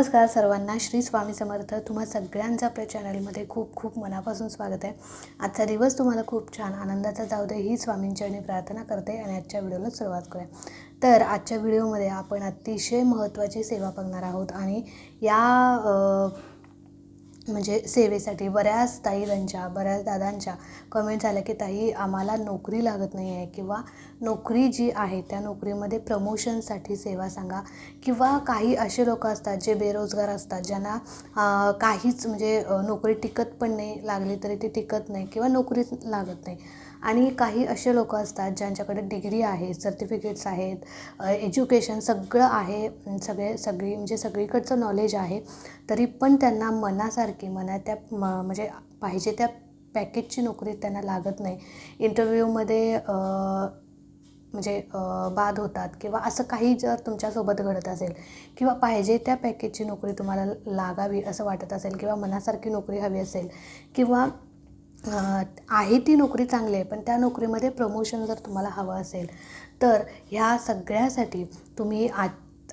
नमस्कार सर्वांना, श्री स्वामी समर्थ. तुम्हा सगळ्यांचं आपल्या चॅनलमध्ये खूप खूप मनापासून स्वागत आहे. आजचा दिवस तुम्हाला खूप छान आनंदाचा जाऊ दे ही स्वामींचरणी प्रार्थना करते आणि आजच्या व्हिडिओला सुरुवात करूया. तर आजच्या व्हिडिओमध्ये आपण अतिशय महत्त्वाची सेवा बघणार आहोत आणि या म्हणजे सेवेसाठी बऱ्याच ताईंच्या बऱ्याच दादांच्या कमेंट्स आल्या की ताई आम्हाला नोकरी लागत नाही आहे किंवा नोकरी जी आहे त्या नोकरीमध्ये प्रमोशनसाठी सेवा सांगा. किंवा काही असे लोक असतात जे बेरोजगार असतात, ज्यांना काहीच म्हणजे नोकरी टिकत पण नाही, लागली तरी ती टिकत नाही किंवा नोकरीच लागत नाही. आणि काही असे लोक असतात ज्यांच्याकडे डिग्री आहे, सर्टिफिकेट्स आहेत, एज्युकेशन सगळं आहे, सगळी म्हणजे सगळीकडचं नॉलेज आहे, तरी पण त्यांना मनासारखी त्या म्हणजे पाहिजे त्या पॅकेजची नोकरी त्यांना लागत नाही. इंटरव्ह्यूमध्ये म्हणजे बाद होतात किंवा असं काही जर तुमच्यासोबत घडत असेल किंवा पाहिजे त्या पॅकेजची नोकरी तुम्हाला लागावी असं वाटत असेल किंवा मनासारखी नोकरी हवी असेल किंवा आहे ती नोकरी चांगली आहे पण त्या नोकरीमध्ये प्रमोशन जर तुम्हाला हवं असेल, तर ह्या सगळ्यासाठी तुम्ही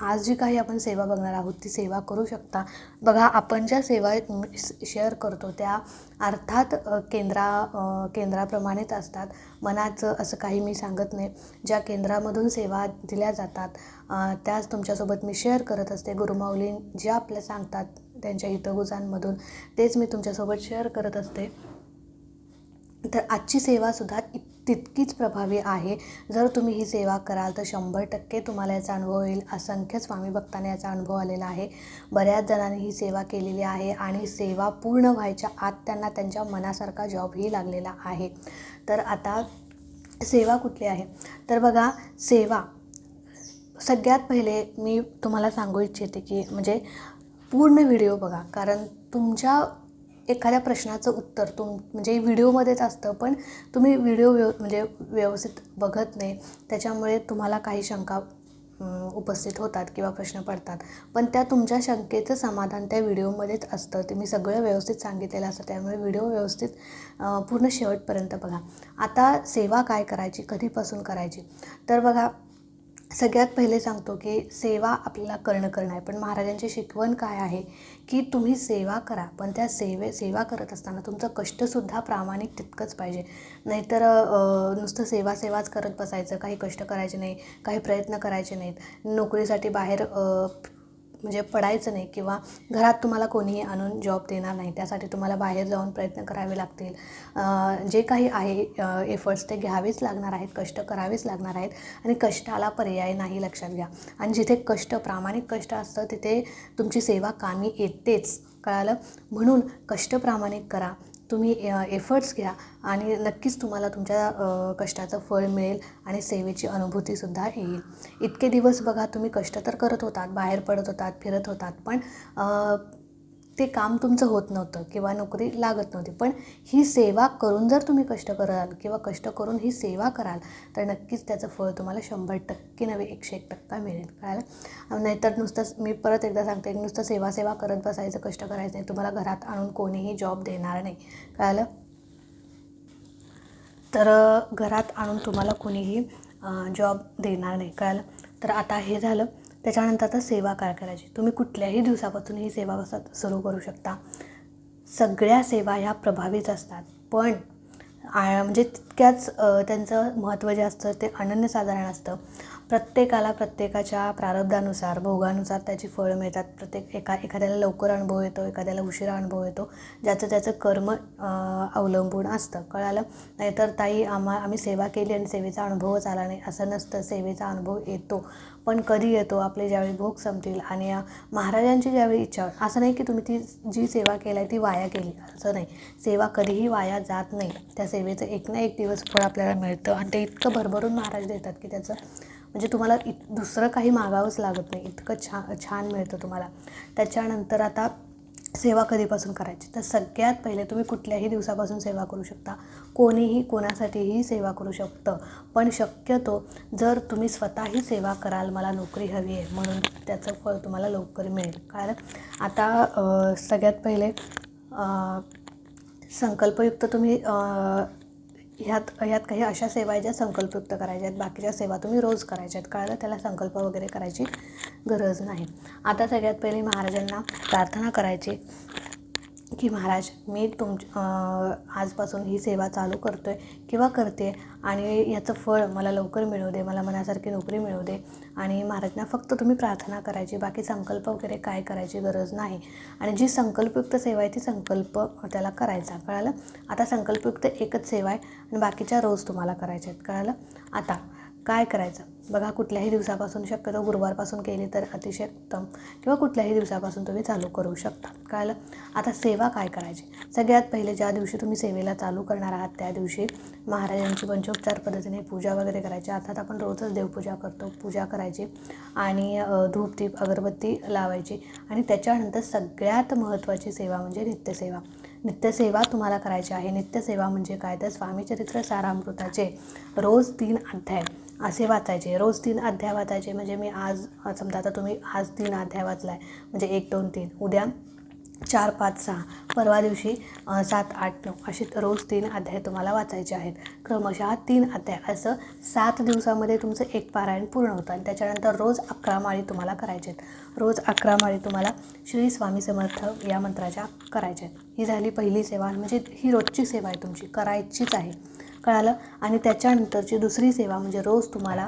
आज जी काही आपण सेवा बघणार आहोत ती सेवा करू शकता. बघा, आपण ज्या सेवा शेअर करतो त्या अर्थात केंद्राप्रमाणेच असतात. मनाचं असं काही मी सांगत नाही. ज्या केंद्रामधून सेवा दिल्या जातात त्याच तुमच्यासोबत मी शेअर करत असते. गुरुमाऊली जे आपल्या सांगतात त्यांच्या हितगुजांमधून तेच मी तुमच्यासोबत शेअर करत असते. तर आजची सेवासुद्धा तितकीच प्रभावी आहे. जर तुम्ही ही सेवा कराल तर 100% तुम्हाला याचा अनुभव येईल. असंख्य स्वामी भक्तांना याचा अनुभव आलेला आहे. बऱ्याच जणांनी ही सेवा केलेली आहे आणि सेवा पूर्ण व्हायच्या आत त्यांना त्यांच्या मनासारखा जॉबही लागलेला आहे. तर आता सेवा कुठली आहे तर बघा, सेवा सगळ्यात पहिले मी तुम्हाला सांगू इच्छिते की म्हणजे पूर्ण व्हिडिओ बघा, कारण तुमच्या एखाद्या प्रश्नाचं उत्तर म्हणजे व्हिडिओमध्येच असतं पण तुम्ही व्हिडिओ म्हणजे व्यवस्थित बघत नाही, त्याच्यामुळे तुम्हाला काही शंका उपस्थित होतात किंवा प्रश्न पडतात. पण त्या तुमच्या शंकेचं समाधान त्या व्हिडिओमध्येच असतं. ते मी सगळं व्यवस्थित सांगितलेलं असतं, त्यामुळे व्हिडिओ व्यवस्थित पूर्ण शेवटपर्यंत बघा. आता सेवा काय करायची, कधीपासून करायची तर बघा, सगळ्यात पहिले सांगतो की सेवा आपल्याला करणं आहे. पण महाराजांची शिकवण काय आहे की तुम्ही सेवा करा, पण त्या सेवा करत असताना तुमचं कष्टसुद्धा प्रामाणिक तितकंच पाहिजे. नाहीतर नुसतं सेवाच करत बसायचं, काही कष्ट करायचे नाही, काही प्रयत्न करायचे नाहीत, नोकरीसाठी बाहेर म्हणजे पडायचं नाही किंवा घरात तुम्हाला कोणीही आणून जॉब देणार नाही, त्यासाठी तुम्हाला बाहेर जाऊन प्रयत्न करावे लागतील. जे काही आहे एफर्ट्स ते घ्यावेच लागणार आहेत, कष्ट करावेच लागणार आहेत आणि कष्टाला पर्याय नाही, लक्षात घ्या. आणि जिथे प्रामाणिक कष्ट असतं तिथे तुमची सेवा कामी येतेच, कळालं. म्हणून कष्ट प्रामाणिक करा, तुम्ही एफर्ट्स घ्या आणि नक्कीच तुम्हाला तुमच्या कष्टाचं फळ मिळेल आणि सेवेची अनुभूतीसुद्धा येईल. इतके दिवस बघा, तुम्ही कष्ट तर करत होतात, बाहेर पडत होतात, फिरत होतात, पण ते काम तुमचं होत नव्हतं किंवा नोकरी लागत नव्हती. पण ही सेवा करून जर तुम्ही कष्ट कराल किंवा कष्ट करून ही सेवा कराल तर नक्कीच त्याचं फळ तुम्हाला 100% नव्हे 101% मिळेल, कळालं. नाहीतर नुसतं, मी परत एकदा सांगते, नुसतं सेवा करत बसायचं, कष्ट करायचं नाही, तुम्हाला घरात आणून कोणीही जॉब देणार नाही, कळालं. तर घरात आणून तुम्हाला कोणीही जॉब देणार नाही, कळालं. तर आता हे झालं. त्याच्यानंतर आता सेवा काय करायची, तुम्ही कुठल्याही दिवसापासून ही सेवा सुरू करू शकता. सगळ्या सेवा ह्या प्रभावीच असतात, पण म्हणजे तितक्याच त्यांचं महत्त्व जे असतं ते अनन्यसाधारण असतं. प्रत्येकाला प्रत्येकाच्या प्रारब्धानुसार, भोगानुसार त्याची फळं मिळतात. एखाद्याला लवकर अनुभव येतो, एखाद्याला उशिरा अनुभव येतो, ज्याचं त्याचं कर्म अवलंबून असतं, कळालं. नाहीतर ताई आम्ही सेवा केली आणि सेवेचा अनुभवच आला नाही, असं नसतं. सेवेचा अनुभव येतो, पण कधी येतो, आपले ज्यावेळी भोग संपतील आणि महाराजांची ज्यावेळी इच्छा, असं नाही की तुम्ही ती जी सेवा केली आहे ती वाया केली, असं नाही. सेवा कधीही वाया जात नाही. त्या सेवेचं एक ना एक दिवस फळ आपल्याला मिळतं आणि ते इतकं भरभरून महाराज देतात की त्याचं म्हणजे तुम्हाला दुसरं काही मागावंच लागत नाही, इतकं छान मिळतं तुम्हाला. त्याच्यानंतर आता सेवा कधीपासून करायची तर सगळ्यात पहिले तुम्ही कुठल्याही दिवसापासून सेवा करू शकता. कोणीही कोणासाठीही सेवा करू शकतं, पण शक्यतो जर तुम्ही स्वतःही सेवा कराल, मला नोकरी हवी आहे म्हणून, त्याचं फळ तुम्हाला लवकर मिळेल, कारण आता सगळ्यात पहिले संकल्पयुक्त तुम्ही ह्यात काही अशा सेवा आहेत ज्या संकल्पयुक्त करायच्या आहेत, बाकीच्या सेवा तुम्ही रोज करायच्या आहेत. कळलं? त्याला संकल्प वगैरे करायची गरज नाही. आता सगळ्यात पहिले महाराजांना प्रार्थना करायची की महाराज मी आजपासून ही सेवा चालू करतो आहे किंवा करते आणि याचं फळ मला लवकर मिळू दे, मला मनासारखी नोकरी मिळू दे. आणि महाराजांना फक्त तुम्ही प्रार्थना करायची, बाकी संकल्प वगैरे काय करायची गरज नाही. आणि जी संकल्पयुक्त सेवा आहे ती संकल्प त्याला करायचा. कळालं? आता संकल्पयुक्त एकच सेवा आहे आणि बाकीच्या रोज तुम्हाला करायच्या आहेत. कळालं? आता काय करायचं बघा, कुठल्याही दिवसापासून, शक्यतो गुरुवारपासून केली तर अतिशय उत्तम, किंवा कुठल्याही दिवसापासून तुम्ही चालू करू शकता. कळालं? आता सेवा काय करायची? सगळ्यात पहिले ज्या दिवशी तुम्ही सेवेला चालू करणार आहात त्या दिवशी महाराजांची पंचोपचार पद्धतीने पूजा वगैरे करायची. अर्थात आपण रोजच देवपूजा करतो, पूजा करायची आणि धूप दीप अगरबत्ती लावायची. आणि त्याच्यानंतर सगळ्यात महत्त्वाची सेवा म्हणजे नित्यसेवा. नित्यसेवा तुम्हाला करायची आहे. नित्यसेवा म्हणजे काय? तर स्वामीचरित्र सारामृताचे रोज 3 अध्याय असे वाचायचे. रोज 3 अध्याय वाचायचे. म्हणजे मी आज समजा आता तुम्ही आज 3 अध्याय वाचला आहे म्हणजे 1 2 3, उद्या 4 5 6, परवा दिवशी 7 8 9 असे रोज 3 अध्याय तुम्हाला वाचायचे आहेत. क्रमशः 3 अध्याय असं 7 दिवसामध्ये तुमचं एक पारायण पूर्ण होतं. आणि त्याच्यानंतर रोज 11 माळी तुम्हाला करायचे आहेत. रोज 11 माळी तुम्हाला श्री स्वामी समर्थ या मंत्राच्या करायच्या आहेत. ही झाली पहिली सेवा, म्हणजे ही रोजची सेवा आहे, तुमची करायचीच आहे. कळालं? आणि त्याच्यानंतरची दुसरी सेवा म्हणजे रोज तुम्हाला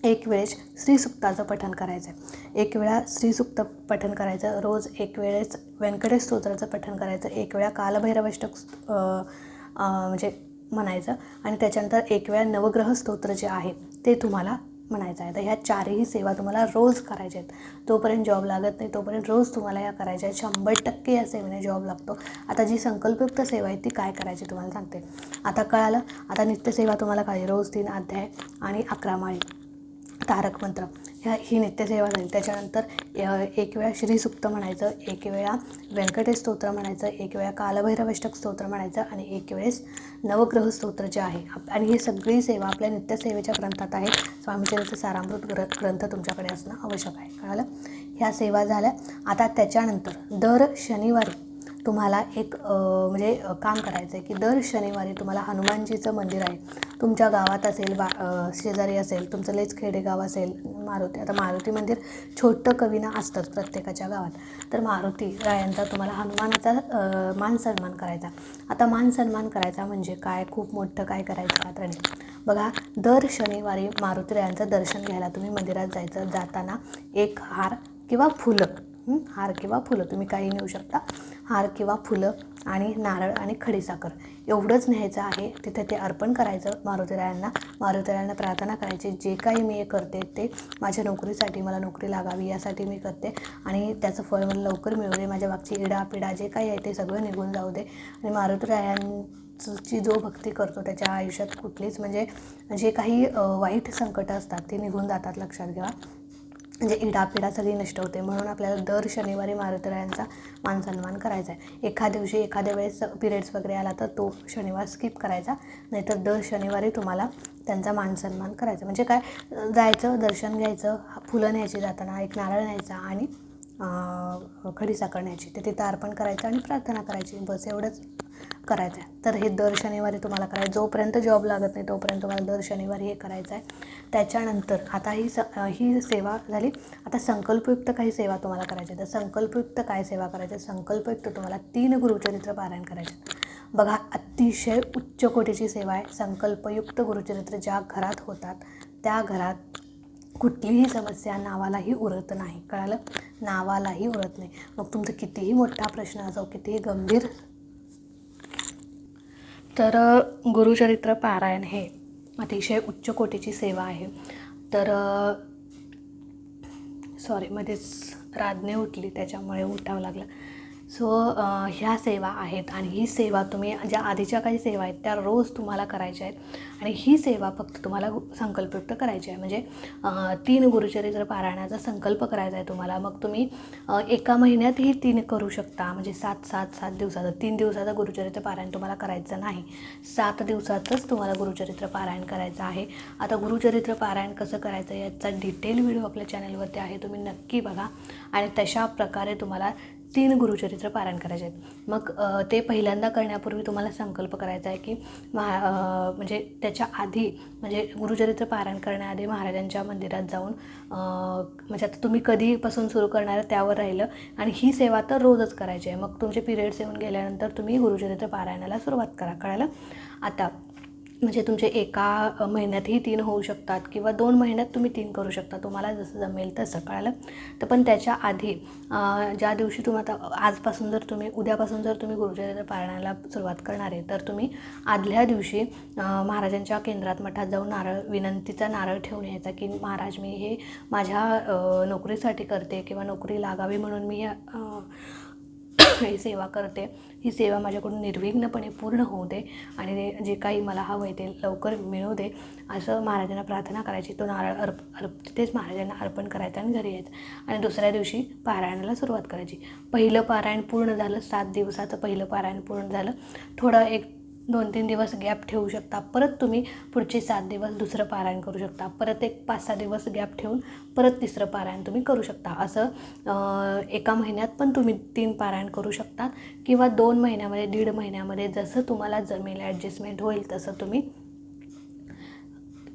एक वेळेस श्रीसुक्ताचं पठण करायचं आहे. एक वेळा श्रीसुक्त पठण करायचं, रोज एक वेळेस व्यंकटेश स्तोत्राचं पठण करायचं, एक वेळा कालभैरवाष्टक म्हणजे म्हणायचं, आणि त्याच्यानंतर एक वेळा नवग्रह स्तोत्र जे आहे ते तुम्हाला म्हणायचं आहे. तर ह्या 4ही सेवा तुम्हाला रोज करायच्या आहेत. जोपर्यंत जॉब लागत नाही तोपर्यंत रोज तुम्हाला या करायच्या आहेत. 100% या सेवेने जॉब लागतो. आता जी संकल्पयुक्त सेवा आहे ती काय करायची तुम्हाला सांगते. आता कळालं? आता नित्यसेवा तुम्हाला कळली, रोज 3 अध्याय आणि 11 माळी, तारक मंत्र, ही नित्यसेवा झाली. त्याच्यानंतर एक वेळा श्रीसुक्त म्हणायचं, एक वेळा व्यंकटेश स्तोत्र म्हणायचं, एक वेळा कालभैरवाष्टक स्तोत्र म्हणायचं आणि एक वेळेस नवग्रह स्तोत्र जे आहे. आणि ही सगळी सेवा आपल्या नित्यसेवेच्या ग्रंथात आहे. स्वामीचरित्र सारामृत ग्रंथ तुमच्याकडे असणं आवश्यक आहे. कळालं? ह्या सेवा झाल्या. आता त्याच्यानंतर दर शनिवारी तुम्हाला एक म्हणजे काम करायचं आहे की दर शनिवारी तुम्हाला हनुमानजीचं मंदिर आहे तुमच्या गावात असेल, शेजारी असेल, तुमचं लेच खेडेगाव असेल, मारुती, आता मारुती मंदिर छोटं कवीना असतंच प्रत्येकाच्या गावात, तर मारुती रायांचा तुम्हाला हनुमानाचा मान सन्मान करायचा. आता मान सन्मान करायचा म्हणजे काय? खूप मोठं काय करायचं आता बघा. दर शनिवारी मारुती रायांचं दर्शन घ्यायला तुम्ही मंदिरात जायचं. जाताना एक हार किंवा फुलं, हार किंवा फुलं तुम्ही काही नेऊ शकता. हार किंवा फुलं आणि नारळ आणि खडीसाखर एवढंच न्यायचं आहे. तिथे ते अर्पण करायचं मारुतीरायांना. मारुतीरायांना प्रार्थना करायची, जे काही मी करते ते माझ्या नोकरीसाठी, मला नोकरी लागावी यासाठी मी करते आणि त्याचं फळ मला लवकर मिळू दे. माझ्या मागची इडापिडा जे काही आहे ते सगळं निघून जाऊ दे. आणि मारुतीरायांची जो भक्ती करतो त्याच्या आयुष्यात कुठलीच म्हणजे जे काही वाईट संकटं असतात ते निघून जातात. लक्षात घ्या, म्हणजे इडापिडा सगळी नष्ट होते. म्हणून आपल्याला दर शनिवारी मारुतीरायांचा मान सन्मान करायचा आहे. एखाद्या वेळेस पिरियड्स वगैरे आला तर तो शनिवार स्किप करायचा, नाहीतर दर शनिवारी तुम्हाला त्यांचा मान सन्मान करायचा. म्हणजे काय? जायचं, दर्शन घ्यायचं, फुलं न्यायची जाताना, एक नारळ न्यायचा आणि खडीसाखर न्यायची, ते तिथं अर्पण करायचं आणि प्रार्थना करायची. बस एवढंच करायचं आहे. तर हे दर शनिवारी तुम्हाला करायचं. जोपर्यंत जॉब लागत नाही तोपर्यंत तुम्हाला दर शनिवारी हे करायचं आहे. त्याच्यानंतर आता ही सेवा झाली. आता संकल्पयुक्त काही सेवा तुम्हाला करायची. तर संकल्पयुक्त काय सेवा करायची? संकल्पयुक्त तुम्हाला 3 गुरुचरित्र पारायण करायचे. बघा, अतिशय उच्च कोटीची सेवा आहे. संकल्पयुक्त गुरुचरित्र ज्या घरात होतात त्या घरात कुठलीही समस्या नावालाही उरत नाही. कळालं? नावालाही उरत नाही. मग तुमचं कितीही मोठा प्रश्न असो, कितीही गंभीर, तर गुरुचरित्र पारायण हे अतिशय उच्च कोटीची सेवा आहे. तर सॉरी, मध्येच राधने उठली त्याच्यामुळे उठावं लागलं. सो ह्या सेवा आहेत आणि ही सेवा तुम्ही ज्या आधीच्या काही सेवा आहेत त्या रोज तुम्हाला करायच्या आहेत आणि ही सेवा फक्त तुम्हाला संकल्पयुक्त करायची आहे. म्हणजे 3 गुरुचरित्र पारायणाचा संकल्प करायचा आहे तुम्हाला. मग तुम्ही एका महिन्यातही 3 करू शकता. म्हणजे 7 दिवसाचं, 3 दिवसाचं गुरुचरित्र पारायण तुम्हाला करायचं नाही, 7 दिवसाचंच तुम्हाला गुरुचरित्र पारायण करायचं आहे. आता गुरुचरित्र पारायण कसं करायचं याचा डिटेल व्हिडिओ आपल्या चॅनलवरती आहे, तुम्ही नक्की बघा आणि तशा प्रकारे तुम्हाला 3 गुरुचरित्र पारायण करायचे आहेत. मग ते पहिल्यांदा करण्यापूर्वी तुम्हाला संकल्प करायचा आहे की म्हणजे त्याच्या आधी म्हणजे गुरुचरित्र पारायण करण्याआधी महाराजांच्या मंदिरात जाऊन म्हणजे आता तुम्ही कधीपासून सुरू करणार आहे त्यावर राहिलं, आणि ही सेवा तर रोजच करायची आहे. मग तुमचे पिरियड्स येऊन गेल्यानंतर तुम्ही गुरुचरित्र पारायणाला सुरुवात करा. कळालं? आता म्हणजे तुमचे एका महिन्यातही 3 होऊ शकतात किंवा 2 महिन्यात तुम्ही 3 करू शकता, तुम्हाला जसं जमेल तसं. कळालं? तर पण त्याच्या आधी ज्या दिवशी तुम्ही आता आजपासून जर तुम्ही उद्यापासून जर तुम्ही गुरुचरित्र पारायणाला सुरुवात करणार आहे, तर तुम्ही आदल्या दिवशी महाराजांच्या केंद्रात मठात जाऊन विनंतीचा नारळ ठेवून यायचा की महाराज, मी हे माझ्या नोकरीसाठी करते किंवा नोकरी लागावी म्हणून मी ही सेवा करते. ही सेवा माझ्याकडून निर्विघ्नपणे पूर्ण होऊ दे आणि जे काही मला हवं आहे ते लवकर मिळू दे, असं महाराजांना प्रार्थना करायची. तो नारळ तिथेच महाराजांना अर्पण करायचा आणि घरी यायचं आणि दुसऱ्या दिवशी पारायणाला सुरुवात करायची. पहिलं पारायण पूर्ण झालं, 7 दिवसाचं पहिलं पारायण पूर्ण झालं, थोडं एक 2-3 दिवस गॅप ठेवू शकता. परत तुम्ही पुढचे 7 दिवस दुसरं पारायण करू शकता. परत एक 5-6 दिवस गॅप ठेवून परत तिसरं पारायण तुम्ही करू शकता. असं एका महिन्यात पण तुम्ही 3 पारायण करू शकता किंवा 2 महिन्यामध्ये, 1.5 महिन्यामध्ये जसं तुम्हाला जमेल, ॲडजस्टमेंट होईल तसं तुम्ही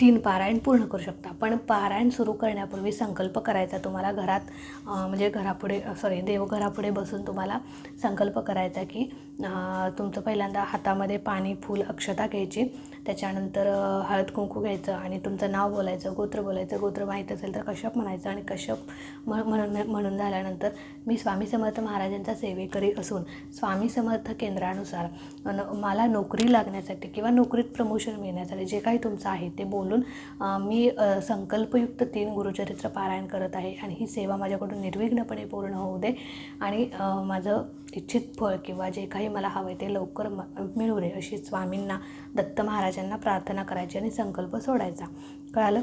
3 पारायण पूर्ण करू शकता. पण पारायण सुरू करण्यापूर्वी संकल्प करायचा तुम्हाला घरात, म्हणजे देवघरापुढे बसून तुम्हाला संकल्प करायचा की तुमचं पहिल्यांदा हातामध्ये पाणी, फूल, अक्षता घ्यायची, त्याच्यानंतर हळद कुंकू घ्यायचं आणि तुमचं नाव बोलायचं, गोत्र बोलायचं. गोत्र माहीत असेल तर कश्यप म्हणायचं आणि कश्यप म्हणून झाल्यानंतर मी स्वामी समर्थ महाराजांचा सेवेकरी असून स्वामी समर्थ केंद्रानुसार मला नोकरी लागण्यासाठी किंवा नोकरीत प्रमोशन मिळण्यासाठी जे काही तुमचं आहे ते बोलून मी संकल्पयुक्त 3 गुरुचरित्र पारायण करत आहे आणि ही सेवा माझ्याकडून निर्विघ्नपणे पूर्ण होऊ दे आणि माझं इच्छित फळ किंवा जे काही मला हवं आहे ते लवकर मिळू दे, अशी स्वामींना, दत्त महाराजांना प्रार्थना करायची आणि संकल्प सोडायचा. कळालं?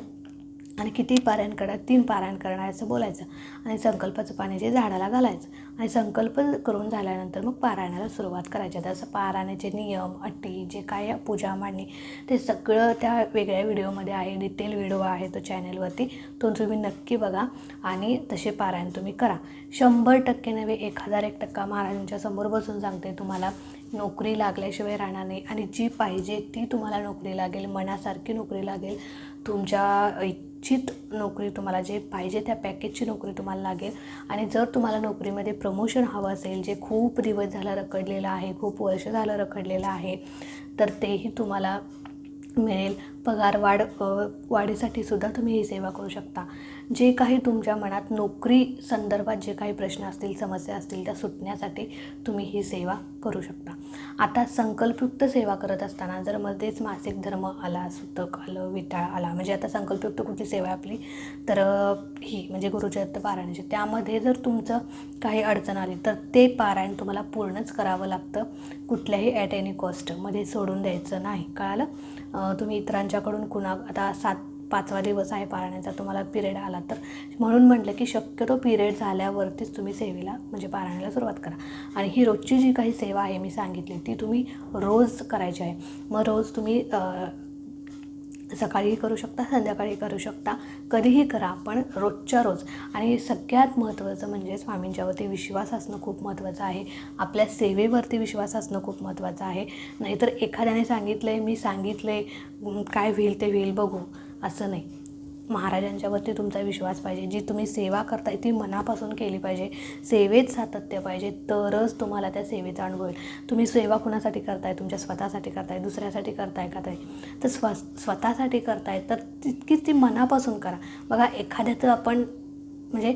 आणि किती पारायण करा, 3 पारायण करणार असं बोलायचं आणि संकल्पाचं पाणी जे झाडाला घालायचं आणि संकल्प करून झाल्यानंतर मग पारायणाला सुरुवात करायची. तसं पारायणाचे नियम, अटी, जे काय पूजा मांडणी ते सगळं त्या वेगळ्या व्हिडिओमध्ये आहे, डिटेल व्हिडिओ आहे तो चॅनलवरती, तो तुम्ही नक्की बघा आणि तसे पारायण तुम्ही करा. 100% नव्हे, 1001% महाराजांच्या समोर बसून सांगते, तुम्हाला नोकरी लागल्याशिवाय राहणार नाही आणि जी पाहिजे ती तुम्हाला नोकरी लागेल, मनासारखी नोकरी लागेल, तुमच्या इच्छित नोकरी, तुम्हाला जे पाहिजे त्या पॅकेजची नोकरी तुम्हाला लागेल. आणि जर तुम्हाला नोकरीमध्ये प्रमोशन हवं असेल, जे खूप दिवस झालं रखडलेलं आहे, खूप वर्ष झालं रखडलेलं आहे, तर तेही तुम्हाला मिळेल. पगार वाढीसाठी सुद्धा तुम्ही ही सेवा करू शकता. जे काही तुमच्या मनात नोकरी संदर्भात जे काही प्रश्न असतील, समस्या असतील, त्या सुटण्यासाठी तुम्ही ही सेवा करू शकता. आता संकल्पयुक्त सेवा करत असताना जर मध्येच मासिक धर्म आला, सुतक आलं, विटाळ आला, म्हणजे आता संकल्पयुक्त कुठली सेवा आहे आपली, तर ही म्हणजे गुरुचरित्र पारायणाची, त्यामध्ये जर तुमचं काही अडचण आली तर ते पारायण तुम्हाला पूर्णच करावं लागतं. कुठल्याही ॲट एनी कॉस्टमध्ये सोडून द्यायचं नाही. कळालं? तुम्ही इतरांच्याकडून आता 5वा दिवस आहे पारायणाचा, तुम्हाला पिरियड आला तर म्हणून म्हटलं की शक्यतो पिरियड झाल्यावरतीच तुम्ही सेवेला म्हणजे पारायणाला सुरुवात करा. आणि ही रोजची जी काही सेवा आहे मी सांगितली ती तुम्ही रोज करायची आहे. मग रोज तुम्ही सकाळीही करू शकता, संध्याकाळी करू शकता, कधीही करा, पण रोजच्या रोज. आणि सगळ्यात महत्त्वाचं म्हणजे स्वामींच्यावरती विश्वास असणं खूप महत्त्वाचं आहे. आपल्या सेवेवरती विश्वास असणं खूप महत्त्वाचं आहे. नाहीतर एखाद्याने सांगितलं आहे, मी सांगितलं आहे, काय होईल ते होईल, बघू, असं नाही. महाराजांच्यावरती तुमचा विश्वास पाहिजे. जी तुम्ही सेवा करताय ती मनापासून केली पाहिजे, सेवेत सातत्य पाहिजे, तरच तुम्हाला त्या सेवेचा अनुभव येईल. तुम्ही सेवा कुणासाठी करताय? तुमच्या स्वतःसाठी करताय, दुसऱ्यासाठी करताय का? तर स्वतःसाठी करताय तर तितकीच ती मनापासून करा. बघा, एखाद्याचं आपण म्हणजे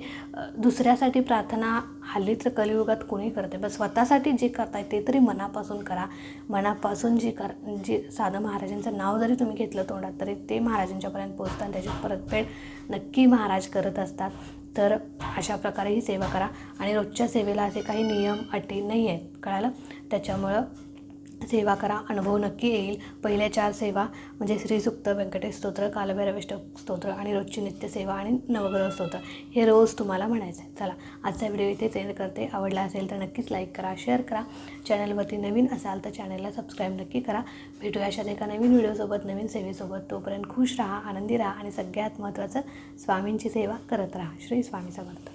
दुसऱ्यासाठी प्रार्थना हल्ली तर कलियुगात कोणी करते, पण स्वतःसाठी जे करताय ते तरी मनापासून करा. मनापासून जे साधं महाराजांचं नाव जरी तुम्ही घेतलं तोंडात तरी ते महाराजांच्यापर्यंत पोहोचतं आणि त्याची परतफेड नक्की महाराज करत असतात. तर अशा प्रकारे ही सेवा करा. आणि रोजच्या सेवेला असे काही नियम, अटी नाही आहेत. कळालं? त्याच्यामुळं सेवा करा, अनुभव नक्की येईल. पहिल्या 4 सेवा म्हणजे श्रीसूक्त, व्यंकटेश स्तोत्र, कालभैरवाष्टक स्तोत्र आणि रोजची नित्यसेवा आणि नवग्रह स्तोत्र हे रोज तुम्हाला म्हणायचं आहे. चला, आजचा व्हिडिओ इथे एंड करते. आवडला असेल तर नक्कीच लाईक करा, शेअर करा. चॅनलवरती नवीन असाल तर चॅनलला सबस्क्राईब नक्की करा. भेटूया अशाच एका नवीन व्हिडिओसोबत, नवीन सेवेसोबत. तोपर्यंत खुश राहा, आनंदी राहा आणि सगळ्यात महत्त्वाचं स्वामींची सेवा करत राहा. श्री स्वामी समर्थ.